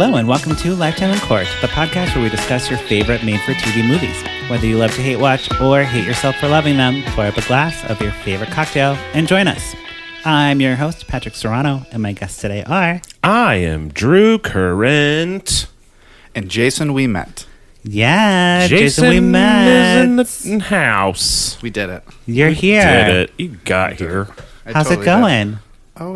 Hello and welcome to Lifetime in Court, the podcast where we discuss your favorite made-for-TV movies. Whether you love to hate watch or hate yourself for loving them, pour up a glass of your favorite cocktail and join us. I'm your host, Patrick Serrano, and my guests today are... I am Drew Current. And Jason Ouimette. Yeah, Jason is Ouimette. in the house. We did it. You're here. Did it. You got here. How's it going? Oh,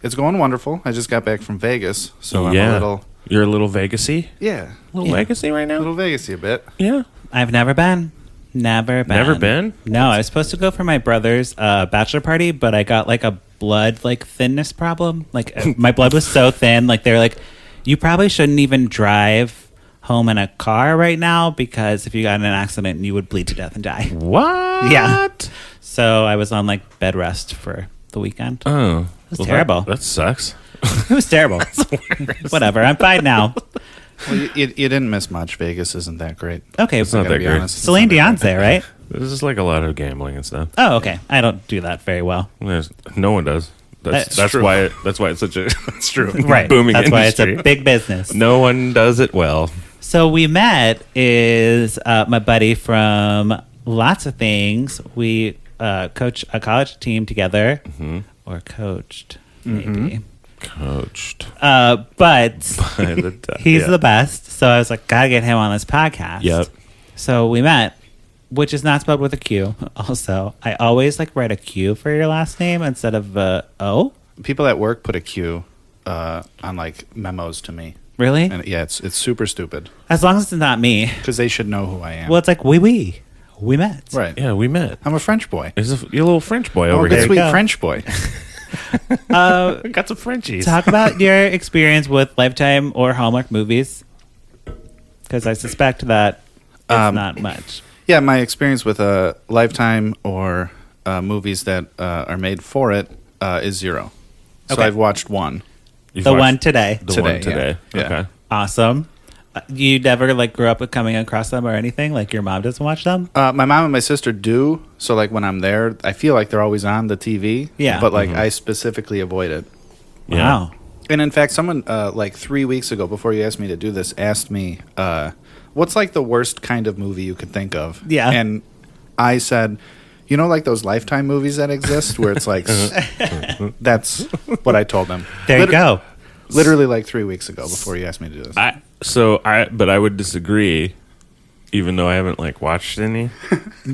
it's going wonderful. I just got back from Vegas, so I'm a little... You're a little Vegas-y? Yeah. A little Vegas-y right now? A little Vegas-y a bit. Yeah. I've never been. Never been? No, I was supposed to go for my brother's bachelor party, but I got like a blood thinness problem. My blood was so thin. They were like, you probably shouldn't even drive home in a car right now because if you got in an accident, you would bleed to death and die. What? Yeah. So I was on bed rest for the weekend. Oh. It was terrible. That sucks. It was terrible. Whatever. I'm fine now. Well, you didn't miss much. Vegas isn't that great. Okay. It's not that great. Honest. Celine Dion's there, right? This is a lot of gambling and stuff. Oh, okay. I don't do that very well. No one does. That's true. why it's such a That's true. Right. booming That's industry. why it's a big business. No one does it well. So Ouimette is my buddy from lots of things. We coach a college team together, or coached, maybe. Coached. But he's yeah. the best. So I was like, gotta get him on this podcast. Yep. So Ouimette, which is not spelled with a Q. Also, I always write a Q for your last name instead of O. People at work put a Q on memos to me. Really? And yeah, it's super stupid As long as it's not me. because they should know who I am. Well, it's like we met. Right. Yeah, we met. I'm a French boy. You're a little French boy Oh, over good here. sweet go. French boy. Got some Frenchies. Talk about your experience with Lifetime or Hallmark movies, because I suspect that it's not much. Yeah, my experience with Lifetime or movies that are made for it is zero. So Okay. I've watched one. You've The watched one today. The one Today, today. yeah. Okay. Awesome. You never grew up with coming across them or anything? Your mom doesn't watch them? My mom and my sister do. So when I'm there, I feel like they're always on the TV. Yeah. But I specifically avoid it. Yeah. Wow. And in fact, someone 3 weeks ago, before you asked me to do this, asked me, what's the worst kind of movie you could think of? Yeah. And I said, those Lifetime movies that exist where it's that's what I told them. There you go. Literally 3 weeks ago before you asked me to do this. But I would disagree, even though I haven't watched any.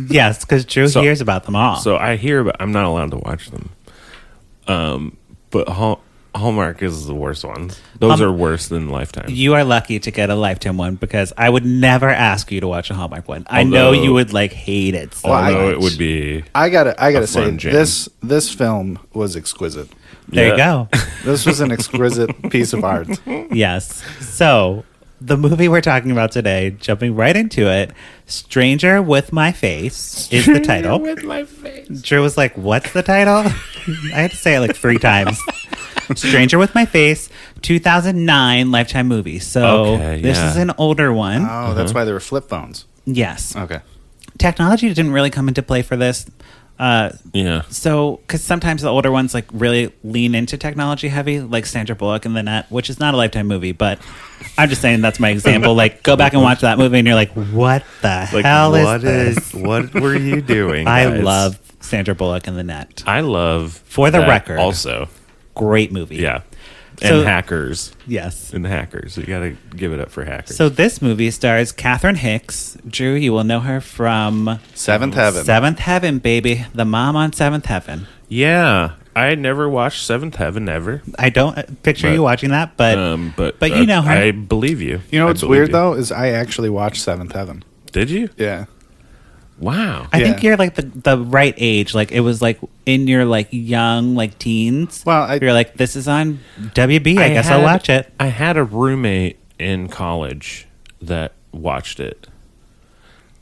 Yes, because Drew hears about them all. So I hear, but I'm not allowed to watch them. But Hallmark is the worst ones. Those are worse than Lifetime. You are lucky to get a Lifetime one because I would never ask you to watch a Hallmark one. I know you would hate it. So Although much. it would be. I gotta say, fun jam. this film was exquisite. There you go. This was an exquisite piece of art. Yes. So the movie we're talking about today, jumping right into it, Stranger with My Face is the title. With my face. Drew was like, what's the title? I had to say it 3 times. Stranger with My Face, 2009 Lifetime movie. So this is an older one. Oh, that's why there were flip phones. Yes. Okay. Technology didn't really come into play for this. Yeah. So, because sometimes the older ones really lean into technology heavy, like Sandra Bullock in The Net, which is not a Lifetime movie, but I'm just saying that's my example. Go back and watch that movie, and you're like, what the hell is this? What were you doing? I guys? love Sandra Bullock in The Net. I love. For the that record. also. Great movie. Yeah. So- And Hackers. Yes. And Hackers. You got to give it up for Hackers. So this movie stars Catherine Hicks. Drew, you will know her from Seventh Heaven. Seventh Heaven, baby. The mom on Seventh Heaven. Yeah. I had never watched Seventh Heaven ever. I don't picture you watching that, but you know her. I believe you. You know I what's believe weird you. though is I actually watched Seventh Heaven. Did you? Yeah. Wow. I think Yeah. you're the right age. It was in your young teens. Well, you're like, this is on WB. I guess I'll watch it. I had a roommate in college that watched it,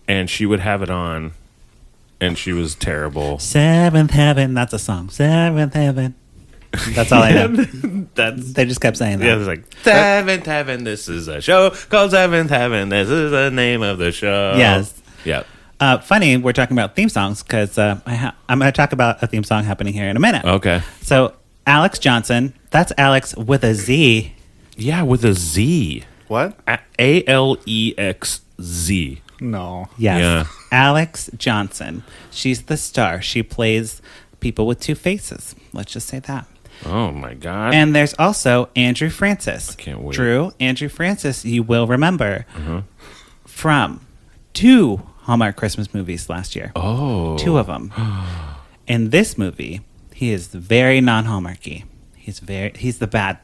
and she would have it on, and she was terrible. Seventh Heaven. That's a song. Seventh Heaven. That's all I know. They just kept saying that. Yeah, it was Seventh Heaven. This is a show called Seventh Heaven. This is the name of the show. Yes. Yep. Funny, we're talking about theme songs because I'm going to talk about a theme song happening here in a minute. Okay. So Alexz Johnson, that's Alex with a Z, Yeah, with a Z. What? Alexz. No. Yes. Yeah. Alexz Johnson. She's the star. She plays people with two faces. Let's just say that. Oh my God. And there's also Andrew Francis. I can't wait. Drew, Andrew Francis, you will remember from 2 Hallmark Christmas movies last year. Oh. 2 of them. In this movie, he is very non-Hallmarky. He's the bad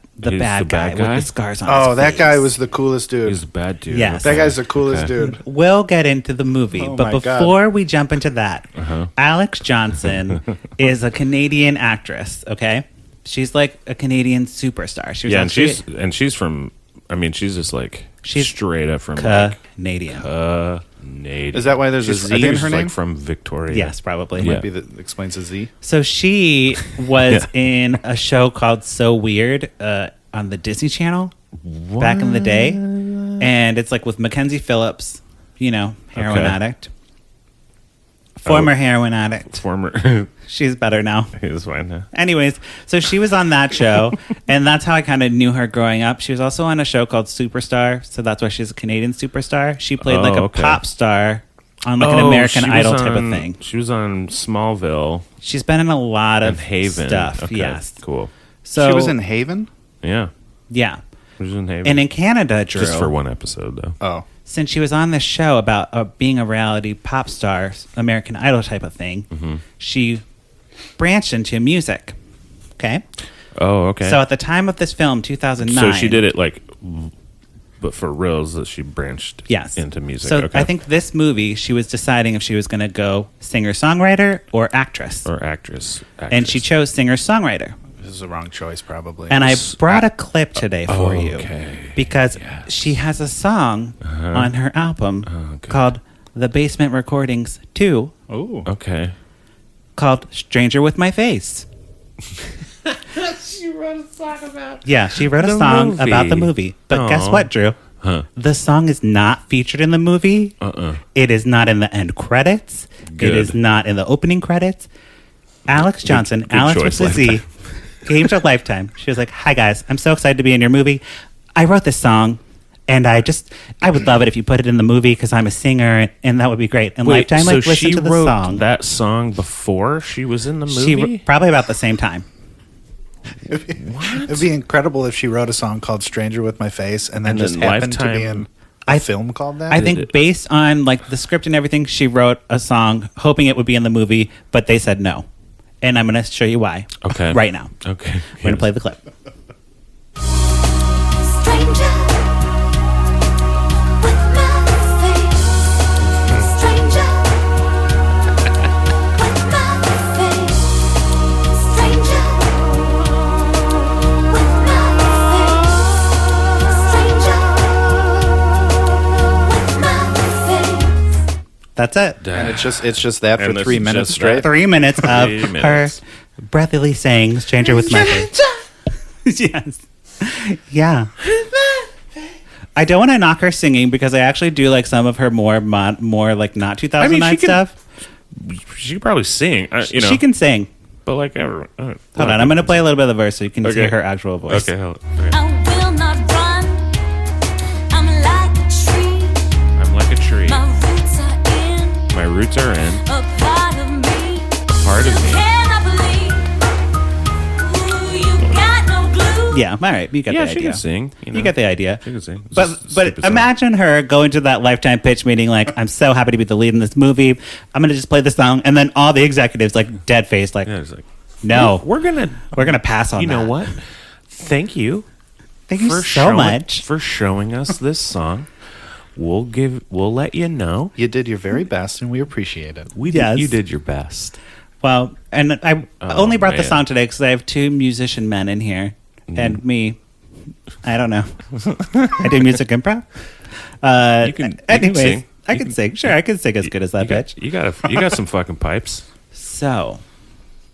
guy with the scars on his face. Oh, that guy was the coolest dude. He's a bad dude. Yes. That guy's the coolest dude. We'll get into the movie, Oh but my God. before we jump into that, Alexz Johnson is a Canadian actress, okay? She's like a Canadian superstar. She was she's from. I mean, she's just like She's straight up from Canadian. Canadian. Is that why there's a She's- Z I think in she's her name? like from Victoria. Yes, probably. Yeah. Might be that explains a Z. So she was Yeah. in a show called So Weird on the Disney Channel back in the day. And it's like with Mackenzie Phillips, heroin Okay. addict. Former heroin addict. Former. She's better now. He's fine now. Anyways, so she was on that show, and that's how I kind of knew her growing up. She was also on a show called Superstar, so that's why she's a Canadian superstar. She played like a okay. pop star on like an American she was Idol type of on- thing. She was on Smallville She's been in a lot of and Haven. stuff. Okay, Yes. cool. So She was in Haven? Yeah, yeah, she was in Haven. and in Canada, Drew, just for one episode though. Oh. since she was on this show about being a reality pop star, American Idol type of thing, she branched into music. Okay. Oh, okay. So at the time of this film, 2009. So she did it like, but for reals, that she branched Yes. into music. So okay. I think this movie, she was deciding if she was going to go singer-songwriter or actress. or actress. And she chose singer-songwriter. This is the wrong choice, probably. And I brought a clip today for you. Okay. Because Yes. she has a song on her album good. called The Basement Recordings 2 Oh. Okay. called Stranger with My Face. She wrote a song about. Yeah, she wrote a The song movie. about the movie. But guess Aw. what, Drew? Huh. The song is not featured in the movie. It is not in the end credits. Good. It is not in the opening credits. Alexz Johnson, good Alex choice, with the Z, came to Lifetime. She was like, "Hi guys, I'm so excited to be in your movie. I wrote this song, and I would love it if you put it in the movie because I'm a singer, and that would be great." And Wait, Lifetime so listened she to the wrote song. that song before she was in the movie? Probably about the same time. It'd be incredible if she wrote a song called "Stranger with My Face" and then And just then happened to be Lifetime- in a film called that. I think based on like the script and everything, she wrote a song hoping it would be in the movie, but they said no. And I'm going to show you why. Okay. Right now. Okay. We're going to play the clip. Stranger with my face. Stranger with my face. Stranger with my face. Stranger with my face. That's it. and it's just that And for this 3 is minutes just straight. that. 3 minutes of 3 her minutes. breathily saying Stranger with my face. Yes. Yeah. I don't want to knock her singing because I actually do like some of her more like not 2009 she can- stuff. She could probably sing, She can sing. but like, Hold on, I'm going to play a little bit of the verse so you can Okay. hear her actual voice. Okay, okay. I will not run. I'm like a tree. I'm like a tree. My roots are in My roots are in. a part of me. Part of You me. cannot believe. Ooh, you got no glue. Yeah, all right. You get Yeah, the she idea. can sing. You get the idea. She can sing. It's But just a stupid song. imagine her going to that Lifetime pitch meeting like, I'm so happy to be the lead in this movie. I'm going to just play the song. And then all the executives like dead faced like, Yeah, it's like, no, we're gonna. we're going to pass on You that. know what? Thank you. Thank you so showing, much. for showing us this song. We'll let you know. You did your very best, and we appreciate it. Yes. You did your best. Well, and I only brought the man. song today because I have 2 musician men in here. And me, I don't know. I do music improv. You can anyways, sing. I can sing. Sure, I can sing as good as that bitch. You got some fucking pipes. So,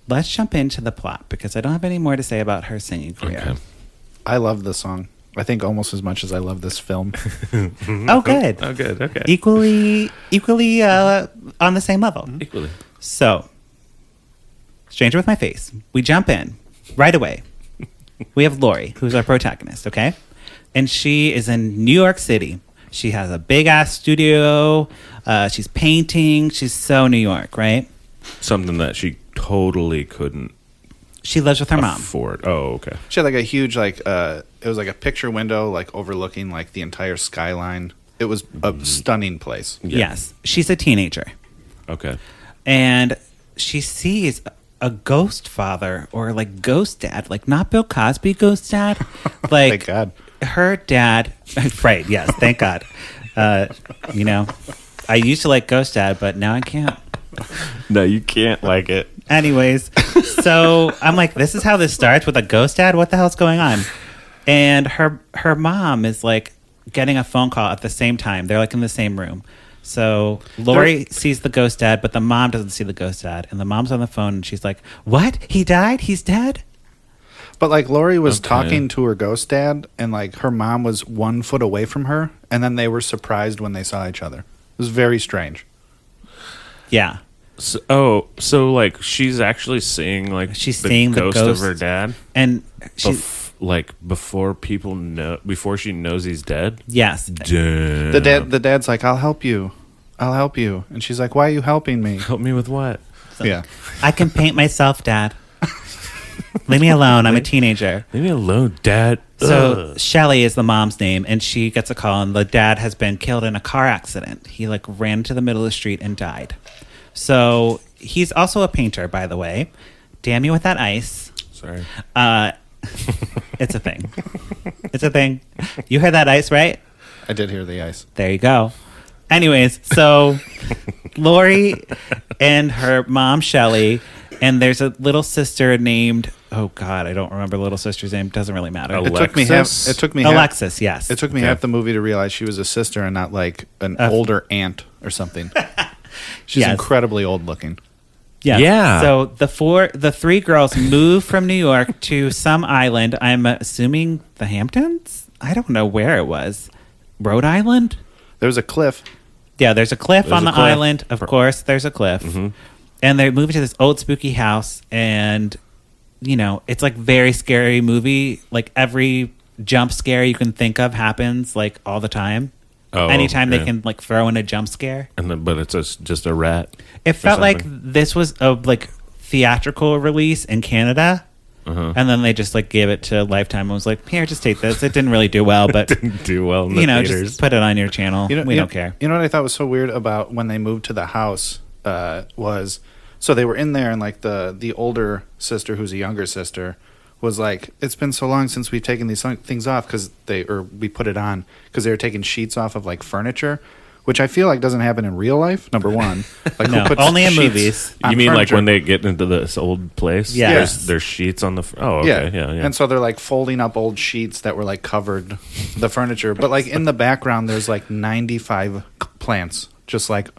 let's jump into the plot because I don't have any more to say about her singing career. Okay. I love this song. I think almost as much as I love this film. Oh, good. Oh, good. Okay. Equally on the same level. Equally. So, Stranger with My Face. We jump in right away. We have Lori, who's our protagonist, okay? and she is in New York City. She has a big ass studio. She's painting. She's so New York, right? Something that she totally couldn't She lives with her mom. afford. Oh, okay. She had like a huge it was like a picture window like overlooking like the entire skyline. It was a stunning place. Yeah. Yes, she's a teenager, Okay. and she sees a ghost father or like ghost dad, like not Bill Cosby ghost dad, like Thank God. her dad. Right? Yes, thank God. You know, I used to like ghost dad, but now I can't. No, you can't like it. Anyways, so I'm like, this is how this starts with a ghost dad? What the hell's going on? And her mom is like getting a phone call at the same time. They're like in the same room. So Lori sees the ghost dad, but the mom doesn't see the ghost dad. And the mom's on the phone and she's like, what? He died? He's dead? But like Lori was Okay. talking to her ghost dad, and like her mom was 1 foot away from her, and then they were surprised when they saw each other. It was very strange. Yeah. So like she's actually seeing like She's the seeing the ghost of ghost. her dad. And she, Like before people know, before she knows he's dead. yes. Damn. The dad's like, I'll help you. And she's like, why are you helping me? Help me with what? Yeah. I can paint myself, Dad. Leave me alone. I'm a teenager. Leave me alone, Dad. So Ugh. Shelly is the mom's name, and she gets a call, and the dad has been killed in a car accident. He like ran to the middle of the street and died. So he's also a painter, by the way. Damn you with that ice. Sorry. It's a thing. It's a thing. You heard that ice, right? I did hear the ice. There you go. Anyways, so Lori and her mom, Shelly, and there's a little sister named, oh God, I don't remember the little sister's name. Doesn't really matter. Alexis? It took me Alexis, yes. It took me Okay. half the movie to realize she was a sister and not like an older aunt or something. She's Yes. incredibly old looking. Yeah. So the three girls move from New York to some island. I'm assuming the Hamptons? I don't know where it was. Rhode Island? There was a cliff. Yeah, there's a cliff There's on a the cliff. island. Of course, there's a cliff. And they're moving to this old spooky house, and you know, it's like very scary movie. Like every jump scare you can think of happens like all the time. Oh, Anytime yeah. they can like throw in a jump scare. And then, but it's just a rat. It felt like something. this was a like theatrical release in Canada. And then they just like gave it to Lifetime and was like, here, just take this. It didn't really do well, but Didn't do well in the you know, theaters. just put it on your channel. We don't care. You know what I thought was so weird about when they moved to the house was, so they were in there and like the older sister, who's a younger sister, was like, it's been so long since we've taken these things off because we put it on because they were taking sheets off of like furniture, which I feel like doesn't happen in real life. Number one, like No, who puts only in sheets movies. on You mean like furniture? when they get into this old place? Yeah. There's sheets on the. Oh, okay. Yeah. And so they're like folding up old sheets that were like covered the furniture, but like in the background there's like 95 plants just like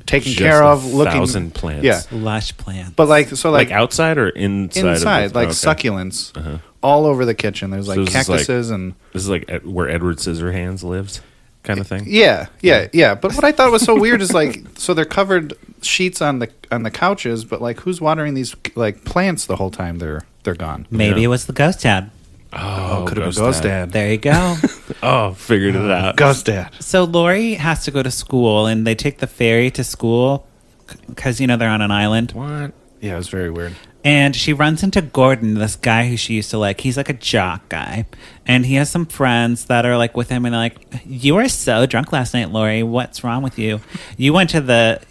taken Just care of, looking 1,000 plants. Yeah, Lush plants. but like so like like, outside or inside? inside like okay. succulents all over the kitchen. There's like So this is like- cactuses and This is like where Edward Scissorhands lives, kind of thing. yeah. But what I thought was so weird is like, so they're covered sheets on the couches, but like who's watering these like plants the whole time they're gone? Maybe Yeah. it was the ghost dad. Oh, could have been Ghost Dad. There you go. Oh, figured it out. Ghost Dad. So Lori has to go to school, and they take the ferry to school because, you know, they're on an island. What? Yeah, it was very weird. And she runs into Gordon, this guy who she used to like. He's like a jock guy. And he has some friends that are like with him and they're like, you were so drunk last night, Lori. What's wrong with you? You went to the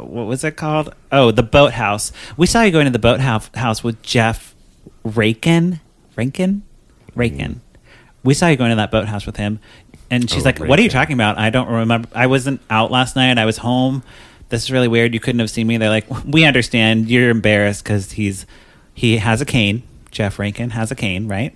what was it called? Oh, the boathouse. We saw you going to the boathouse with Jeff Rankin. We saw you going to that boathouse with him. And she's Oh, like, what are you Rankin. talking about? I don't remember. I wasn't out last night. I was home. This is really weird. You couldn't have seen me. They're like, we understand. You're embarrassed because he has a cane. Jeff Rankin has a cane, right?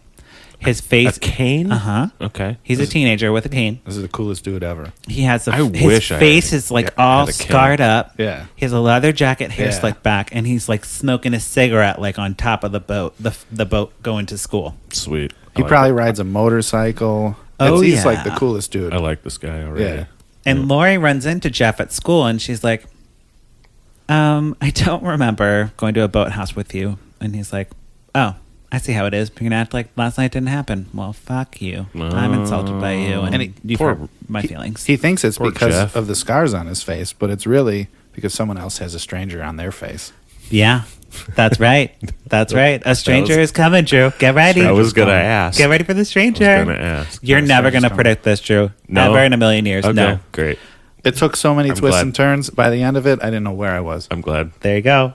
His face. A cane? Uh-huh. Okay. He's a teenager with a cane. This is the coolest dude ever. He has I his wish I face had- is like yeah, all had a cane. scarred up. Yeah. He has a leather jacket, hair Yeah. slicked back, and he's like smoking a cigarette like on top of the boat, the boat going to school. Sweet. He I like probably it. rides a motorcycle. Oh, He's like yeah. the coolest dude. I like this guy already. Yeah. And Lori runs into Jeff at school, and she's like, I don't remember going to a boathouse with you. And he's like, oh, I see how it is. You're going to act like last night didn't happen. Well, fuck you. I'm insulted by you, and you've hurt my feelings. He thinks it's Poor because Jeff. of the scars on his face, but it's really because someone else has a stranger on their face. Yeah, that's right. That's right. A stranger is coming, Drew. Get ready. I was going to ask. Get ready for the stranger. I was going to ask. You're never going to coming. predict this, Drew. No? Never in a million years. Okay, No. great. It took so many I'm twists glad. and turns. By the end of it, I didn't know where I was. I'm glad. There you go.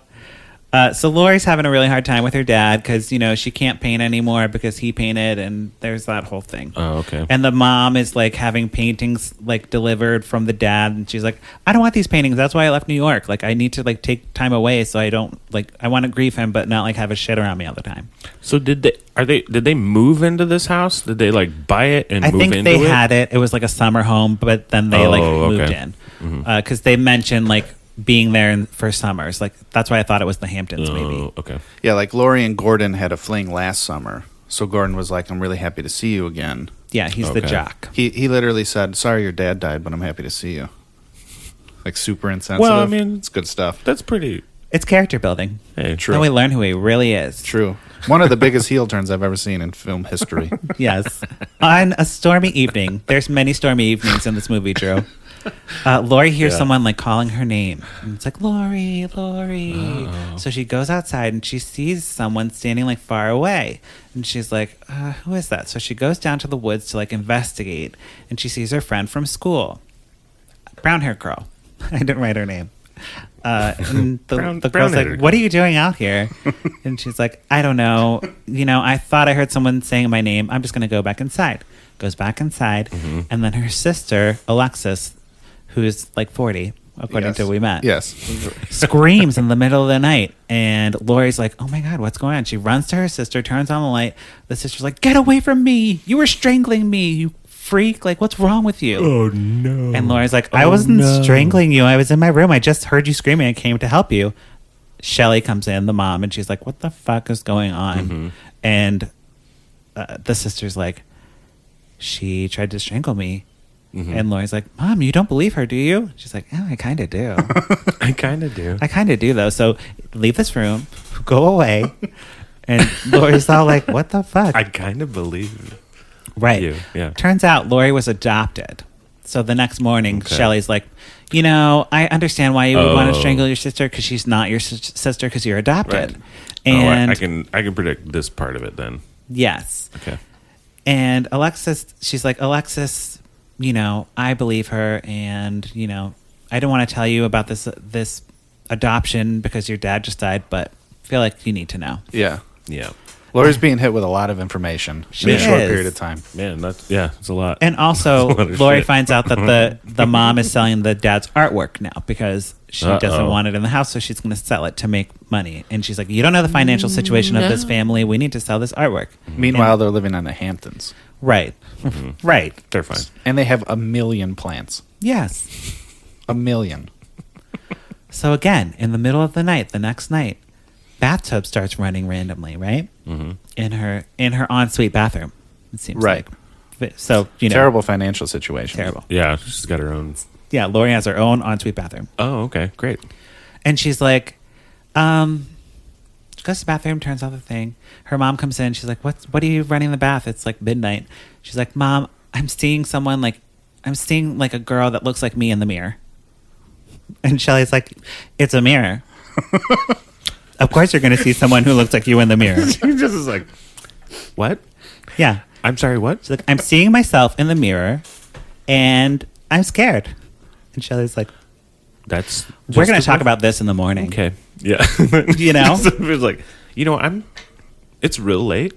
So Lori's having a really hard time with her dad because, she can't paint anymore because he painted, and there's that whole thing. Oh, okay. And the mom is like having paintings like delivered from the dad, and she's like, I don't want these paintings. That's why I left New York. Like, I need to like take time away so I don't I want to grieve him, but not like have a shit around me all the time. So did they move into this house? Did they like buy it and I move think into they it? had it. It was like a summer home, but then they moved okay. in because they mentioned like being there for summers. Like that's why I thought it was the Hamptons. Maybe. Oh, okay. Yeah, like Lori and Gordon had a fling last summer. So Gordon was like, I'm really happy to see you again. Yeah, he's the Okay. jock. He literally said, sorry your dad died, but I'm happy to see you. Like super insensitive. Well, I mean- it's good stuff. That's pretty. It's character building. Hey, Then we learn who he really is. True. One of the biggest heel turns I've ever seen in film history. Yes. On a stormy evening, there's many stormy evenings in this movie, Drew. Lori hears Yeah. someone like calling her name. And it's like, Lori, Lori. So she goes outside and she sees someone standing like far away. And she's like, who is that? So she goes down to the woods to like investigate. And she sees her friend from school. Brown hair girl. I didn't write her name. And the girl's brown-haired like, girl. what are you doing out here? And she's like, I don't know. I thought I heard someone saying my name. I'm just going to go back inside. Goes back inside. And then her sister, Alexis, who's like 40, according Yes. to Ouimette, Yes. screams in the middle of the night. And Lori's like, oh my God, what's going on? She runs to her sister, turns on the light. The sister's like, get away from me. You were strangling me, you freak. Like, what's wrong with you? Oh no. And Lori's like, I wasn't strangling you. I was in my room. I just heard you screaming. I came to help you. Shelly comes in, the mom, and she's like, what the fuck is going on? And the sister's like, she tried to strangle me. And Lori's like, Mom, you don't believe her, do you? She's like, oh, I kind of do. I kind of do. I kind of do, though. So leave this room, go away. And Lori's all like, what the fuck? I kind of believe. Right. You, yeah. Turns out Lori was adopted. So the next morning, Okay. Shelly's like, I understand why you would want to Oh. strangle your sister because she's not your sister because you're adopted. Right. And I can predict this part of it then. yes. Okay. And she's like, Alexis, I believe her. And, I don't want to tell you about this adoption because your dad just died, but I feel like you need to know. Yeah. Yeah. Lori's being hit with a lot of information She in a short is. period of time. Man, it's a lot. And also, That's a lot of Lori shit. finds out that the mom is selling the dad's artwork now because she doesn't Uh-oh. want it in the house, so she's going to sell it to make money. And she's like, you don't know the financial situation of this family. We need to sell this artwork. Meanwhile, they're living on the Hamptons. Right. Right. They're fine. And they have 1 million plants. Yes. 1 million. So again, in the middle of the night, the next night, bathtub starts running randomly, right? In her ensuite bathroom, it seems Right. like. So, Terrible financial situation. terrible. Yeah, she's got her own. Yeah, Lori has her own ensuite bathroom. Oh, okay, great. And she's like, she goes to the bathroom, turns off the thing. Her mom comes in. She's like, what are you running in the bath? It's like midnight. She's like, Mom, I'm seeing a girl that looks like me in the mirror. And Shelly's like, it's a mirror. Of course you're going to see someone who looks like you in the mirror. She just is like, what? Yeah. I'm sorry, what? She's like, I'm seeing myself in the mirror and I'm scared. And Shelly's like, That's we're going to just talk enough? about this in the morning. Okay. Yeah. So it was like, it's real late.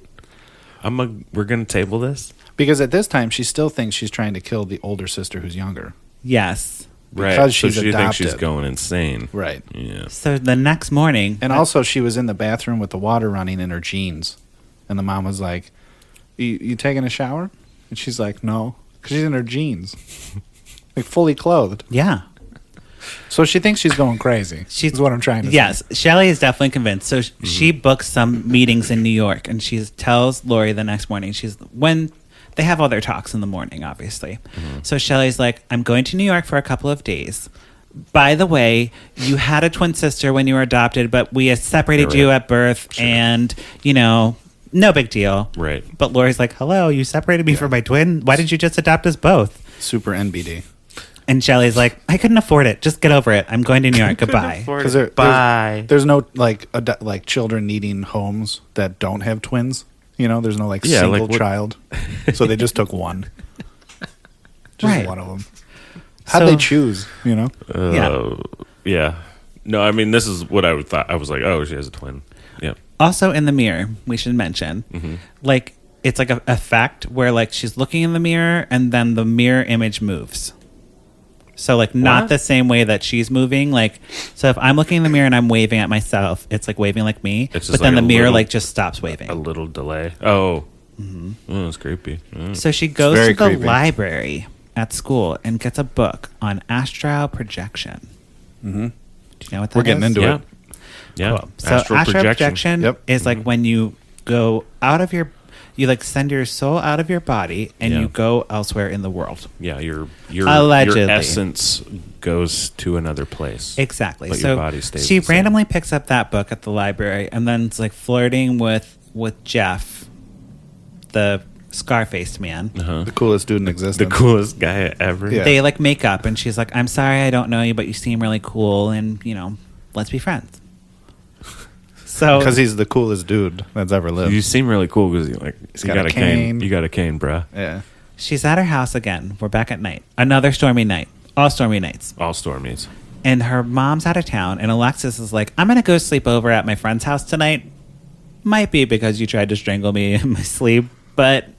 We're going to table this. Because at this time, she still thinks she's trying to kill the older sister who's younger. Yes. Right. Because So she's she thinks she's adopted. going insane. Right. Yeah. So the next morning. And also, she was in the bathroom with the water running in her jeans. And the mom was like, you taking a shower? And she's like, no. Because she's in her jeans. Like, fully clothed. Yeah. So she thinks she's going crazy. Is what I'm trying to say. Yes, Shelly is definitely convinced. So she books some meetings in New York, and she tells Lori the next morning. When they have all their talks in the morning, obviously. So Shelly's like, I'm going to New York for a couple of days. By the way, you had a twin sister when you were adopted, but we separated Right. you at birth, and No big deal. Right. But Lori's like, hello, you separated me from my twin. Why didn't you just adopt us both? Super NBD. And Shelley's like, I couldn't afford it. Just get over it. I'm going to New York. Goodbye. Because Bye. there's no like children needing homes that don't have twins. You know, there's no single child. So they just took one. Just Right. one of them. How'd they choose? You know? Yeah. No, I mean, this is what I would thought. I was like, oh, she has a twin. Yeah. Also in the mirror, we should mention, like, it's like a effect where like she's looking in the mirror and then the mirror image moves. So like not What? the same way that she's moving. Like, so if I'm looking in the mirror and I'm waving at myself, it's like waving like me. It's just But then like the a mirror little- like just stops waving. A little delay. Oh. Oh, it's creepy. Oh. So she goes to very the creepy. library at school and gets a book on astral projection. Do you know what that We're getting is? into Yeah. it. Yeah. Cool. So astral projection Yep. is like when you go out of your, you like send your soul out of your body and Yeah. you go elsewhere in the world. Yeah, your Allegedly. essence goes to another place. Exactly. But So your body stays she the same. randomly picks up that book at the library and then it's like flirting with Jeff, the scar-faced man. The coolest dude in The existence. coolest guy ever. Yeah. They like make up and she's like, I'm sorry I don't know you, but you seem really cool and, you know, let's be friends. So Because he's the coolest dude that's ever lived. You seem really cool because you got got a a cane. cane. You got a cane, bruh. Yeah. she's at her house again. We're back at night. Another stormy night. All stormy nights. All stormies. And her mom's out of town, and Alexis is like, I'm going to go sleep over at my friend's house tonight. Might be because you tried to strangle me in my sleep, but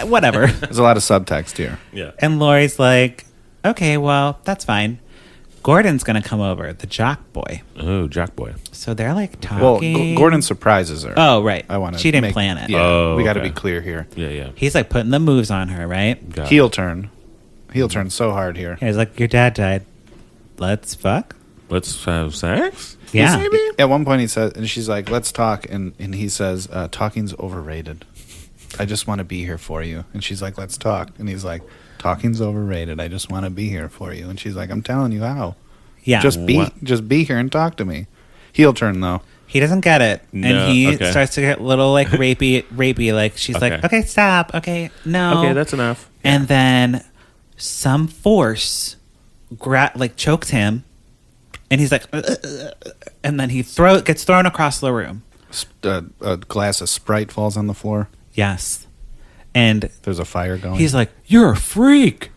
whatever. There's a lot of subtext here. Yeah. And Lori's like, okay, well, that's fine. Gordon's going to come over, the jock boy. Oh, Jack Boy. So they're like Well, talking. Gordon surprises her. Oh, right. I want to. She didn't plan it. Yeah, Oh, we got to okay. be clear here. Yeah, yeah. He's like putting the moves on her, right? Got it. Heel turn so hard here. He's like, your dad died. Let's fuck? Let's have sex? Yeah. Maybe? At one point, he says, and she's like, "Let's talk," and he says, "Talking's overrated. I just want to be here for you." And she's like, "Let's talk," and he's like, "Talking's overrated. I just want to be here for you." And she's like, "I'm telling you how. Yeah. Just be here and talk to me." Heel turn though. He doesn't get it, No, and he okay. starts to get a little like rapey. Like she's like, Okay. "Okay, stop. Okay, no." Okay, that's enough. And then some force chokes him, and he's like, and then he gets thrown across the room. A glass of Sprite falls on the floor. Yes, and There's a fire going. he's like, "You're a freak.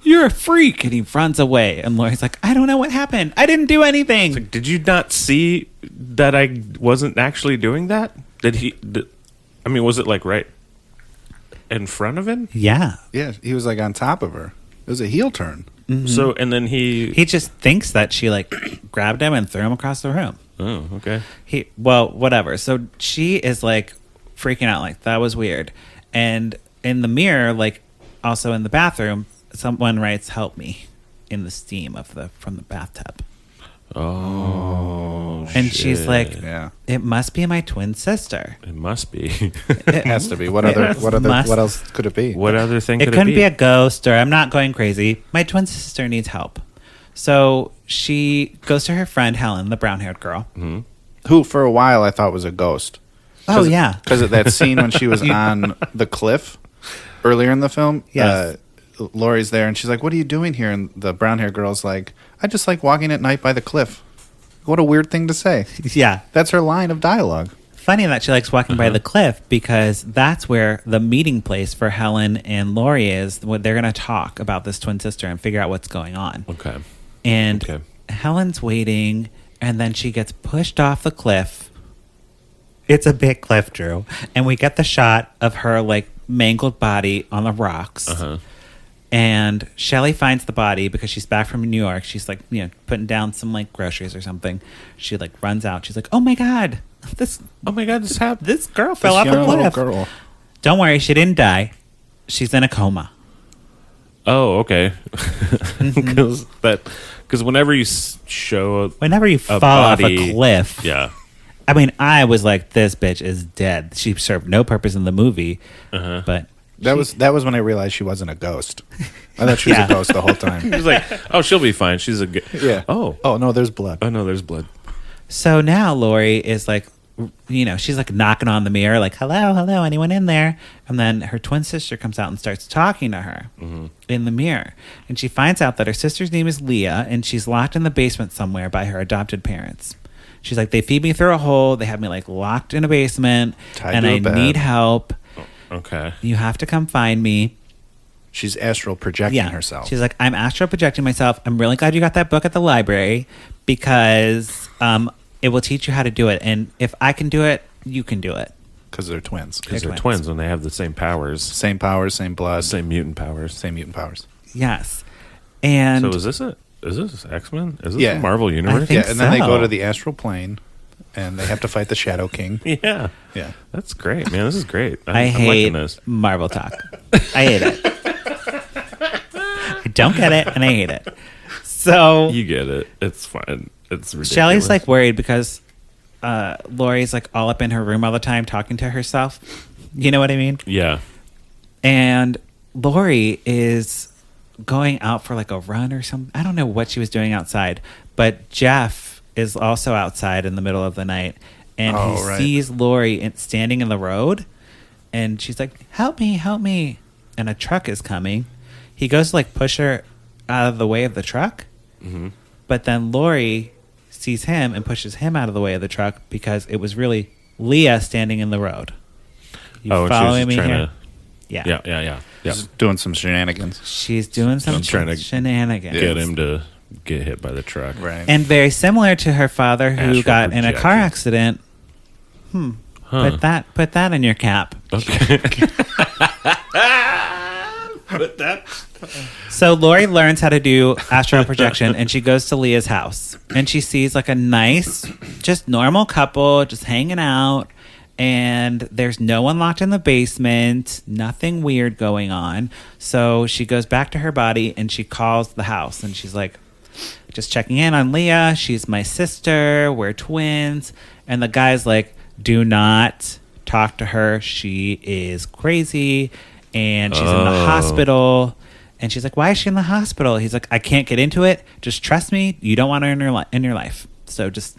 You're a freak," and he runs away. And Lori's like, "I don't know what happened. I didn't do anything." Like, did you not see that I wasn't actually doing that? I mean, was it like right in front of him? Yeah, yeah, he was like on top of her. It was a heel turn. So, and then he just thinks that she like grabbed him and threw him across the room. Oh, okay. Whatever. So she is like freaking out, like that was weird. And in the mirror, like also in the bathroom, someone writes "help me" in the steam from the bathtub. Oh, And she's like, Yeah, "It must be my twin sister." it must be. it has to be. What else could it be? What other thing It could couldn't it be a ghost, or I'm not going crazy. My twin sister needs help. So she goes to her friend Helen, the brown-haired girl. Who for a while I thought was a ghost. Oh yeah, Because of that scene when she was on the cliff earlier in the film. Yes. Laurie's there and she's like, "What are you doing here?" And the brown hair girl's like, "I just like walking at night by the cliff." What a weird thing to say. yeah. That's her line of dialogue. Funny that she likes walking by the cliff because that's where the meeting place for Helen and Laurie is. They're going to talk about this twin sister and figure out what's going on. Okay. And Okay. Helen's waiting, and then she gets pushed off the cliff. It's a big cliff, Drew. And we get the shot of her like mangled body on the rocks. Uh-huh. And Shelley finds the body because she's back from New York. She's like, putting down some like groceries or something. She like runs out. She's like, "Oh my God, this happened. this girl fell This off a young little cliff." girl. Don't worry, she didn't die. She's in a coma. Oh, okay. Because whenever you show Whenever you a fall off body- a cliff, yeah, I mean, I was like, this bitch is dead. She served no purpose in the movie, but That was when I realized she wasn't a ghost. I thought she was Yeah. a ghost the whole time. he was like, "Oh, she'll be fine. She's a good." Yeah. Oh, Oh no, there's blood. oh no, there's blood. So now Laurie is like she's like knocking on the mirror, like, hello, hello, anyone in there? And then her twin sister comes out and starts talking to her in the mirror. And she finds out that her sister's name is Leah, and she's locked in the basement somewhere by her adopted parents. She's like, they feed me through a hole. They have me like locked in a basement, and I need help. Okay. You have to come find me. She's astral projecting herself. She's like, I'm astral projecting myself. I'm really glad you got that book at the library because it will teach you how to do it. And if I can do it, you can do it. Because they're twins. Because they're twins and they have the same powers. Same powers, same blood. Same mutant powers. Same mutant powers. Yes. And so is this X-Men? Is this the Marvel Universe? Yeah, and then they go to the astral plane and they have to fight the Shadow King. Yeah. Yeah. That's great, man. This is great. I hate liking this. Marvel talk. I hate it. I don't get it and I hate it. So you get it. It's fine. It's ridiculous. Shelly's like worried because Lori's like all up in her room all the time talking to herself. You know what I mean? Yeah. And Lori is going out for like a run or something. I don't know what she was doing outside, but Jeff is also outside in the middle of the night, and he sees Lori standing in the road, and she's like, help me, help me. And a truck is coming. He goes to like push her out of the way of the truck, but then Lori sees him and pushes him out of the way of the truck because it was really Leah standing in the road. You following me here? Yeah. She's doing some shenanigans. She's doing some trying to shenanigans. Get him to get hit by the truck. Right. And very similar to her father who Astral got in a car projection. accident. Huh. Put that in your cap. Okay. But that. So Lori learns how to do astral projection, and she goes to Leah's house, and she sees like a nice, just normal couple just hanging out, and there's no one locked in the basement, nothing weird going on. So she goes back to her body and she calls the house, and she's like, just checking in on Leah. She's my sister. We're twins. And the guy's like, do not talk to her. She is crazy. And she's in the hospital. And she's like, why is she in the hospital? He's like, I can't get into it. Just trust me. You don't want her in your life. So just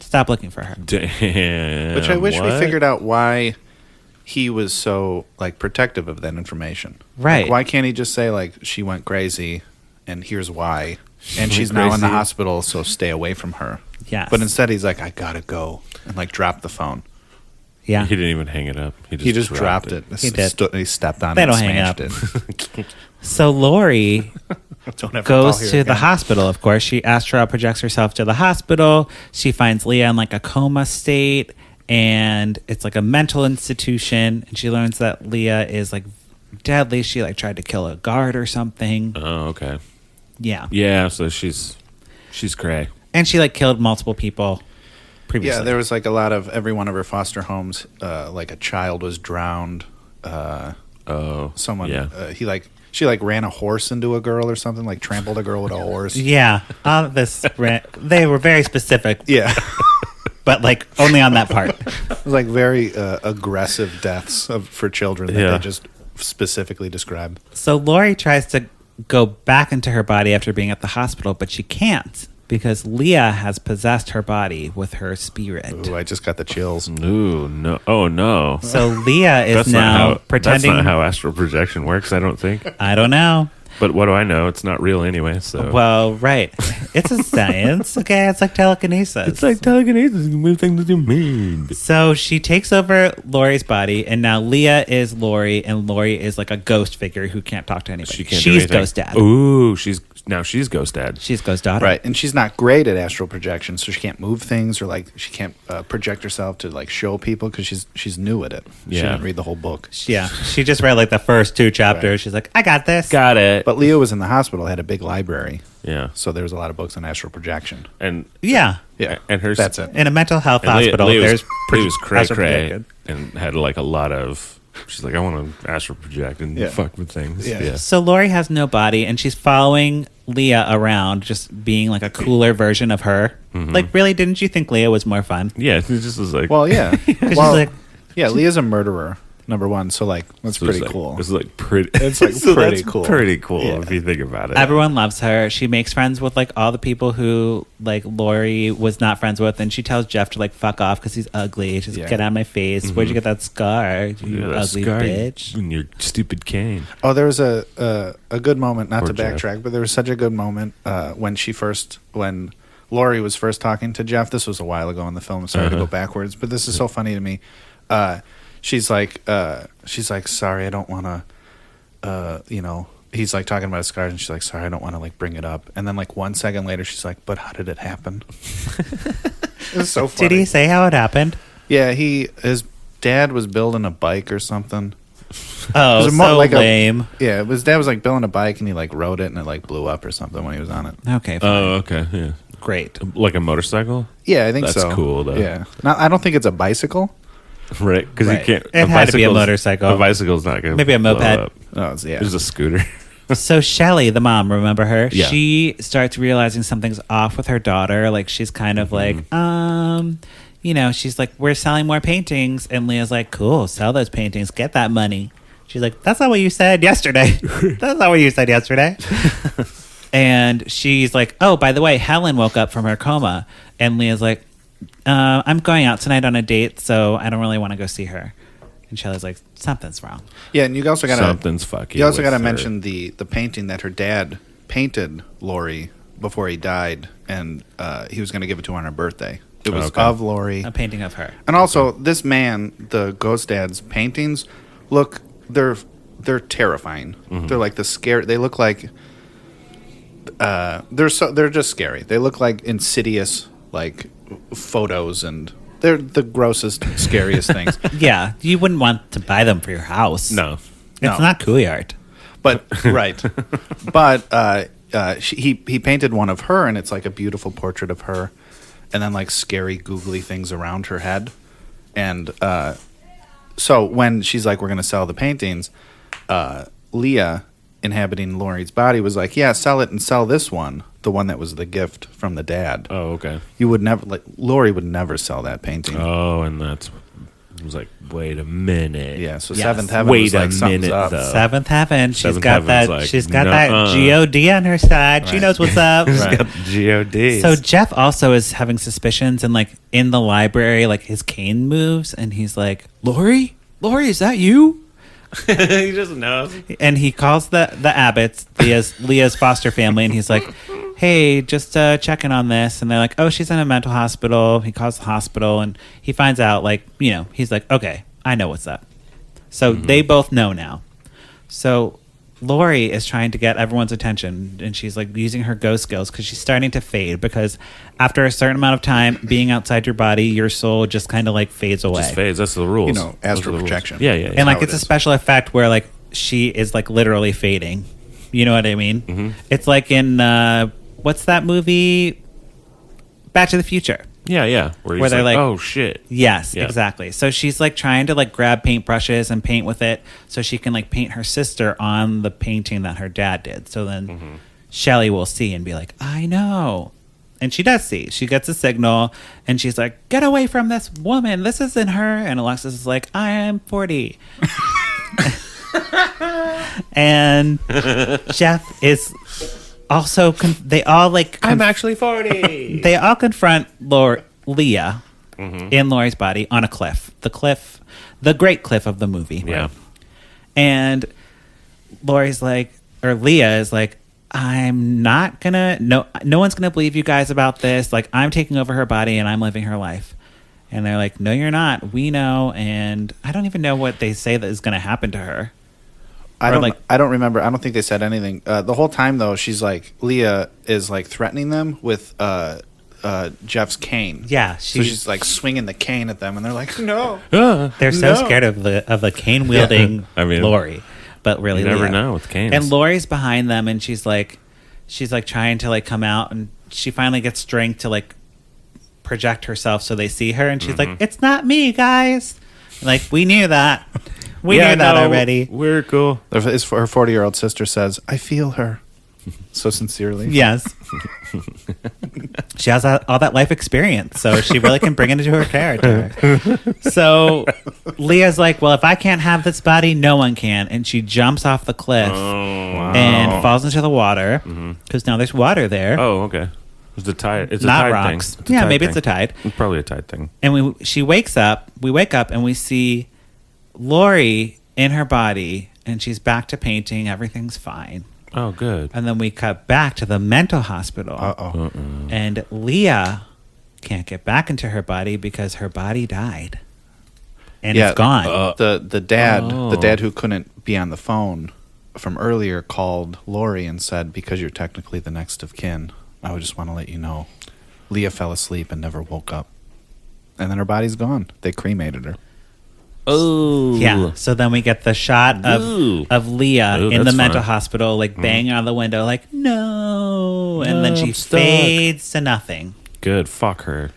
stop looking for her. Damn. Which I wish we figured out why he was so like protective of that information. Right. Like, why can't he just say like she went crazy and here's why, and she's now in the hospital, so stay away from her. Yes. But instead he's like, I gotta go, and like drop the phone. Yeah. He didn't even hang it up. He just dropped it. He did. He stepped on They it and don't hang smashed up. it. So Lori Don't ever goes call here to the again. hospital, of course. She astral projects herself to the hospital. She finds Leah in like a coma state, and it's like a mental institution. And she learns that Leah is like deadly. She like tried to kill a guard or something. Oh, okay. Yeah. Yeah, so she's cray. And she like killed multiple people previously. Yeah, there was like a lot of every one of her foster homes. Like a child was drowned. Someone. Yeah. She ran a horse into a girl or something. Like trampled a girl with a horse. Yeah. They were very specific, Yeah. but like only on that part. It was like very aggressive deaths for children that they just specifically described. So Lori tries to go back into her body after being at the hospital, but she can't because Leah has possessed her body with her spirit. Ooh, I just got the chills. Ooh, no. Oh, no. So Leah is pretending. That's not how astral projection works, I don't think. I don't know. But what do I know? It's not real anyway, so. Well, right. It's a science. Okay, it's like telekinesis. It's like telekinesis. You can move things with your mind. So she takes over Lori's body, and now Leah is Lori, and Lori is like a ghost figure who can't talk to anybody. She's She's Ghost Dad. Ooh, she's Ghost Dad. She's Ghost Daughter. Right, and she's not great at astral projection, so she can't move things or like she can't project herself to like show people because she's new at it. She Yeah. didn't read the whole book. Yeah, she just read like the first 2 chapters. Right. She's like, I got this. Got it. But Leah was in the hospital, had a big library, Yeah. so there was a lot of books on astral projection. And Yeah. Yeah, and her that's it. In a mental health and hospital, Leah there's was cray astral cray projected. and had like a lot of. She's like, I want to astral project and Yeah. fuck with things. Yeah. Yeah. So Lori has no body, and she's following Leah around, just being like a cooler version of her. Like, really, didn't you think Leah was more fun? Yeah, it just was like. Well, yeah. 'Cause she's Well, like, yeah, Leah's a murderer. number one. So like that's So pretty it's cool. It's like pretty. It's like so pretty that's cool. Pretty cool Yeah. if you think about it. Everyone loves her. She makes friends with like all the people who like Lori was not friends with, and she tells Jeff to like fuck off because he's ugly. She's like, get out of my face. Where'd you get that scar? You Yeah, that ugly scar, bitch. and your stupid cane. Oh, there was a good moment. Not Poor to backtrack, but there was such a good moment when Lori was first talking to Jeff. This was a while ago in the film. Sorry to go backwards, but this is so funny to me. She's like, sorry, I don't want to, he's like talking about his scars, and she's like, sorry, I don't want to like bring it up. And then like 1 second later, she's like, but how did it happen? It's so funny. Did he say how it happened? Yeah, his dad was building a bike or something. Oh, It was so like lame. His dad was like building a bike, and he like rode it, and it like blew up or something when he was on it. Okay, fine. Oh, okay, yeah. Great. Like a motorcycle, Yeah, I think That's so. cool, though. Yeah, I don't think it's a bicycle. right? Because Right. you can't. It had to be a motorcycle. A bicycle's not going to Maybe a moped. Up. Oh, it's, yeah. It's a scooter. So Shelly, the mom, remember her? Yeah. She starts realizing something's off with her daughter. Like she's kind of like, she's like, we're selling more paintings, and Leah's like, cool, sell those paintings, get that money. She's like, that's not what you said yesterday. That's not what you said yesterday. And she's like, oh, by the way, Helen woke up from her coma, and Leah's like, I'm going out tonight on a date, so I don't really want to go see her. And Shelly's like, something's wrong. Yeah, and you also got Something's fucking. You also got to with her. mention the painting that her dad painted Lori before he died, and he was going to give it to her on her birthday. It was Okay. of Lori, A painting of her. and also this man, the ghost dad's paintings look they're terrifying. They're like the scare. They look like they're just scary. They look like insidious like photos, and they're the grossest, scariest things. Yeah, you wouldn't want to buy them for your house. No. It's No. not Couillard. But right, but he painted one of her, and it's like a beautiful portrait of her, and then like scary googly things around her head, and so when she's like, we're gonna sell the paintings, Leah, inhabiting Lori's body, was like, yeah, sell it and sell this one, the one that was the gift from the dad. Oh, okay. You would never, like, Lori would never sell that painting. Oh, and that's. I was like, wait a minute. Yeah, so Yes. Seventh Heaven Wait was like, a something's minute, up. though. Seventh Heaven. Seventh Heaven's like, She's got nuh-uh. that God on her side. She Right. knows what's up. Right. Got GODs. So Jeff also is having suspicions, and like in the library, like his cane moves, and he's like, Lori, is that you? he just knows. And he calls the Abbotts, Leah's foster family, and he's like, hey, just checking on this. And they're like, oh, she's in a mental hospital. He calls the hospital, and he finds out, like, he's like, okay, I know what's up. So they both know now. So Lori is trying to get everyone's attention, and she's like using her ghost skills because she's starting to fade, because after a certain amount of time being outside your body, your soul just kind of like fades away. Just fades. That's the rules. You know, Those are astral the rules. projection. Yeah, yeah. yeah. And like how it's it a is. special effect where like she is like literally fading. You know what I mean? It's like in what's that movie? Back to the Future. yeah. Where they're like- oh shit. Yes, Yeah. exactly. So she's like trying to like grab paintbrushes and paint with it so she can like paint her sister on the painting that her dad did. So then Shelly will see and be like, I know. And she does see. She gets a signal and she's like, get away from this woman. This isn't her. And Alexis is like, I am 40. And Jeff is also, they all like, I'm actually 40. they all confront Leah in Lori's body on a cliff. The great cliff of the movie. Yeah. And Lori's like, or Leah is like, I'm not gonna, no one's gonna believe you guys about this. Like, I'm taking over her body and I'm living her life. And they're like, no, you're not. We know. And I don't even know what they say that is gonna happen to her. I Or, don't. like- I don't remember. I don't think they said anything. The whole time though, she's like, Leah is like threatening them with Jeff's cane. Yeah, So she's like swinging the cane at them, and they're like, no. They're so No. scared of the cane wielding I mean, Lori, but really You never Leah. know with canes. And Lori's behind them, and she's like trying to like come out, and she finally gets strength to like project herself so they see her, and she's like, "It's not me, guys." Like, we knew that. We knew that already. We're cool. Her 40-year-old sister says, "I feel her," so sincerely. Yes. She has all that life experience, so she really can bring it into her character. So Leah's like, well, if I can't have this body, no one can. And she jumps off the cliff and falls into the water because now there's water there. Oh, okay. It's a tide. It's a Not tide rocks. thing. It's a Yeah, tide maybe thing. it's a tide. It's probably a tide thing. And she wakes up. We wake up and we see Lori in her body, and she's back to painting. Everything's fine. Oh, good. And then we cut back to the mental hospital. Uh-oh. And Leah can't get back into her body because her body died. And it's gone. The dad who couldn't be on the phone from earlier called Lori and said, because you're technically the next of kin, I would just want to let you know. Leah fell asleep and never woke up. And then her body's gone. They cremated her. Oh. Yeah. So then we get the shot of Leah in the that's mental fun. hospital, like banging on the window, like, no. And then she I'm stuck. fades to nothing. Good. Fuck her.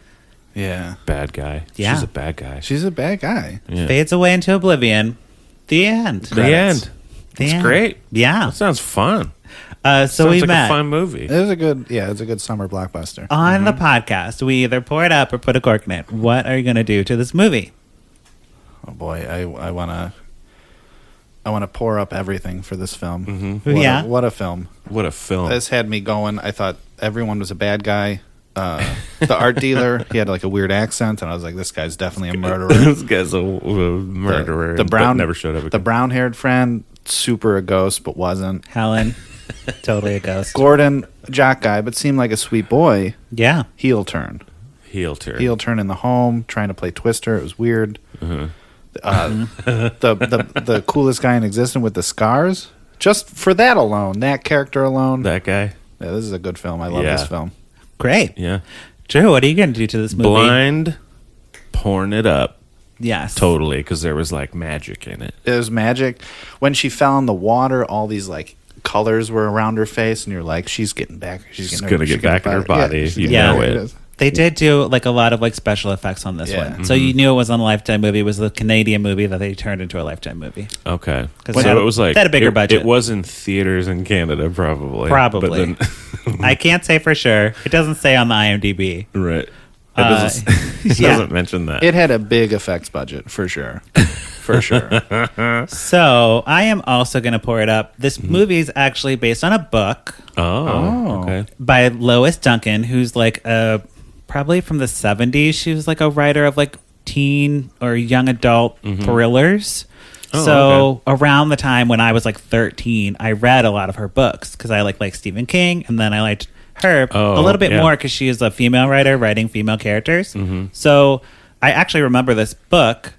Yeah. Bad guy. Yeah. She's a bad guy. She's a bad guy. Yeah. Fades away into oblivion. The end. The end. The That's end. great. Yeah. That sounds fun. So Sounds we like met. a fun movie. It was a good summer blockbuster. On the podcast, we either pour it up or put a cork in it. What are you going to do to this movie? Oh boy, I wanna pour up everything for this film. Yeah. What a film. What a film. This had me going. I thought everyone was a bad guy. The art dealer, he had like a weird accent, and I was like, this guy's definitely a murderer. This guy's a murderer. The brown but never showed up. The brown-haired friend, super a ghost, but wasn't. Helen, totally a ghost. Gordon, jock guy, but seemed like a sweet boy. Yeah. Heel turn. Heel turn. Heel turn in the home, trying to play Twister. It was weird. The coolest guy in existence with the scars. Just for that alone, that character alone. That guy. Yeah, this is a good film. I love Yeah. this film. Great. Yeah. Drew, what are you going to do to this movie? Blind pouring it up. Yes. Totally, because there was like magic in it. It was magic. When she fell in the water, all these like colors were around her face, and you're like, she's getting back. She's gonna get back in her body. she's You gonna- know there it. is. They did do like a lot of like special effects on this Yeah. one. So you knew it was on a Lifetime movie. It was the Canadian movie that they turned into a Lifetime movie. Okay. 'Cause So they had- it was like they had a bigger budget. It was in theaters in Canada, probably. Probably. But then, I can't say for sure. It doesn't say on the IMDb. right. It doesn't, it yeah. doesn't mention that. It had a big effects budget for sure, for sure. So I am also going to pour it up. This movie is actually based on a book oh, okay. by Lois Duncan, who's like probably from the 70s. She was like a writer of like teen or young adult thrillers. Oh, So around the time when I was like 13, I read a lot of her books because I like Stephen King, and then I liked her a little bit more because she is a female writer writing female characters. So I actually remember this book.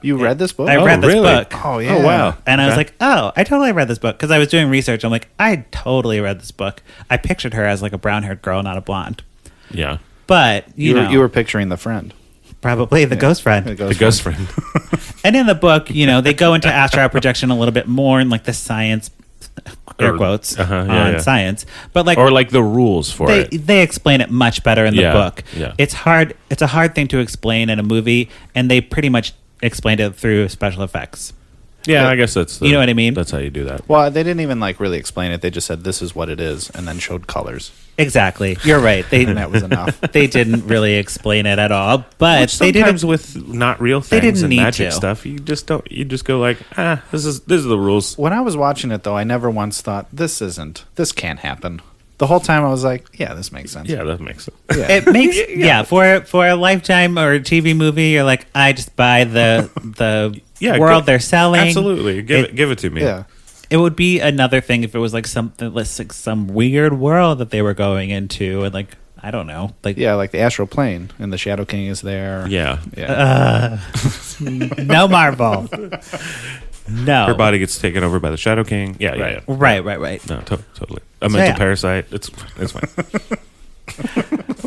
You read this book? I read this book. Oh yeah. Oh, wow. And I was like, oh, I totally read this book because I was doing research. I'm like, I totally read this book. I pictured her as like a brown-haired girl, not a blonde. Yeah. But you know, You were picturing the friend. probably the ghost friend. The The ghost friend. And in the book, you know, they go into astral projection a little bit more and like the science, air quotes, on science. But like, or like the rules for it. they explain it much better in the Yeah, book. yeah. It's hard. It's a hard thing to explain in a movie, and they pretty much explained it through special effects. Yeah, I guess that's You know what I mean? That's how you do that. Well, they didn't even like really explain it. They just said this is what it is, and then showed colors, Exactly. You're right. They and that was enough. they didn't really explain it at all, but Which they did. sometimes with not real things didn't and need magic to. stuff, you just don't. You just go like, this is the rules. When I was watching it, though, I never once thought this can't happen. The whole time I was like, yeah, this makes sense. Yeah, that makes sense. Yeah. It makes for a Lifetime or a TV movie, you're like, I just buy the world they're selling. Absolutely, give it to me. Yeah. It would be another thing if it was like something, like some weird world that they were going into, and like I don't know, like Yeah, like the astral plane, and the Shadow King is there. Yeah. no Marvel, no. Her body gets taken over by the Shadow King. Yeah, yeah, yeah. Right. No, totally. A mental yeah. parasite. It's fine.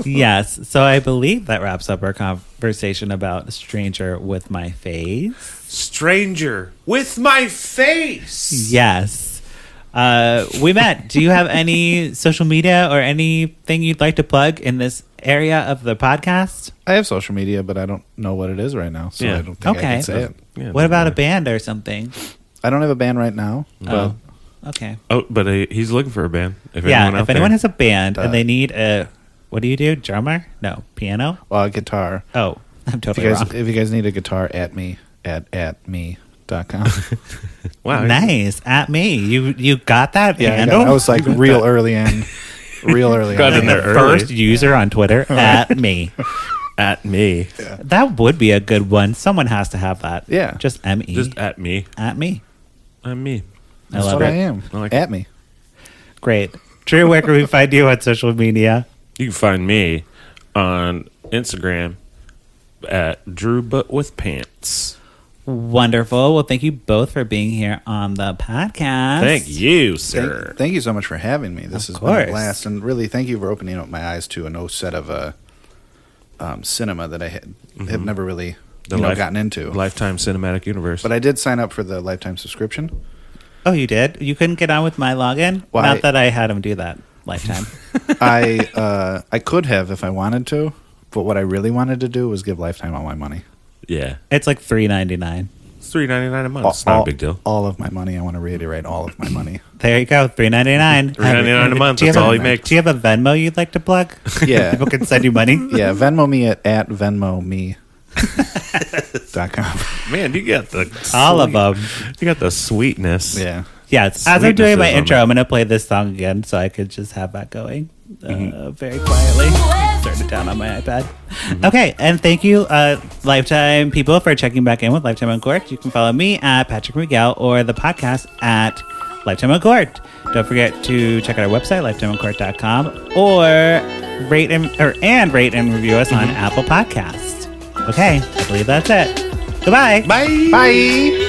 Yes. So I believe that wraps up our conversation about Stranger with My Face. Stranger with my face. Yes. Ouimette, do you have any social media or anything you'd like to plug in this area of the podcast? I have social media, but I don't know what it is right now, so Yeah. I don't think I Okay. can say it. Yeah, What about a band or something? I don't have a band right now, but Okay. Oh, but he's looking for a band. If Yeah, anyone out if anyone there. has a band and they need a What do you do? Drummer? No. Piano? Well, guitar. Oh, I'm totally wrong. If you guys need a guitar, at me.com. Wow. Nice. At me. You got that Yeah, handle? I was like real early in. Got in there early. First user on Twitter, at me. At me. Yeah. That would be a good one. Someone has to have that. Yeah. Just M-E. Just at me. At me. I'm me. That's love what it. I am. I like at me. Great. Drew, where can we find you on social media? You can find me on Instagram at Drew But With Pants. Wonderful. Well, thank you both for being here on the podcast. Thank you, sir. Thank you so much for having me. This Of has been course. a blast, and really thank you for opening up my eyes to a new set of cinema that I have never really gotten into. Lifetime Cinematic Universe. But I did sign up for the lifetime subscription. Oh, you did? You couldn't get on with my login? Why? Not that I had him do that. Lifetime. I could have if I wanted to, but what I really wanted to do was give Lifetime all my money. yeah. It's like $3.99. It's $3.99 a month. It's not a big deal. All of my money. I want to reiterate all of my money. There you go. $3.99. $3.99 a month. Do you That's have all a- he makes. Do you have a Venmo you'd like to plug? Yeah. People can send you money. Yeah, Venmo me at VenmoMe.com. Man, you got the All of them. You got the sweetness. Yeah. Yeah, as I'm doing my Sweetnesses on intro, that. I'm going to play this song again so I could just have that going very quietly. Turn it down on my iPad. Okay, and thank you, Lifetime people, for checking back in with Lifetime Uncorked. You can follow me at Patrick Miguel or the podcast at Lifetime Uncorked. Don't forget to check out our website, lifetimeuncorked.com, or rate and review us on Apple Podcasts. Okay, I believe that's it. Goodbye. Bye. Bye.